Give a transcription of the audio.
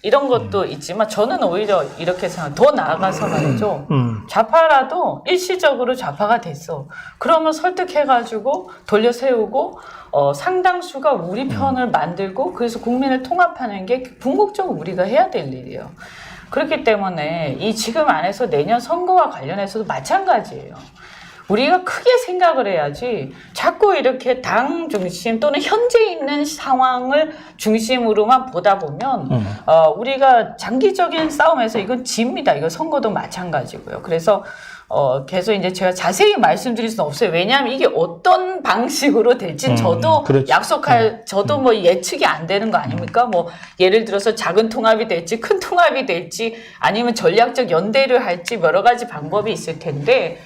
이런 것도 있지만 저는 오히려 이렇게 생각해요. 더 나아가서 말이죠. 좌파라도 일시적으로 좌파가 됐어. 그러면 설득해가지고 돌려 세우고 상당수가 우리 편을 만들고 그래서 국민을 통합하는 게 궁극적으로 우리가 해야 될 일이에요. 그렇기 때문에 이 지금 안에서 내년 선거와 관련해서도 마찬가지예요. 우리가 크게 생각을 해야지 자꾸 이렇게 당 중심 또는 현재 있는 상황을 중심으로만 보다 보면 우리가 장기적인 싸움에서 이건 집니다. 이거 선거도 마찬가지고요. 그래서 계속 이제 제가 자세히 말씀드릴 수는 없어요. 왜냐하면 이게 어떤 방식으로 될지 저도 그렇죠. 저도 뭐 예측이 안 되는 거 아닙니까? 뭐 예를 들어서 작은 통합이 될지 큰 통합이 될지 아니면 전략적 연대를 할지 여러 가지 방법이 있을 텐데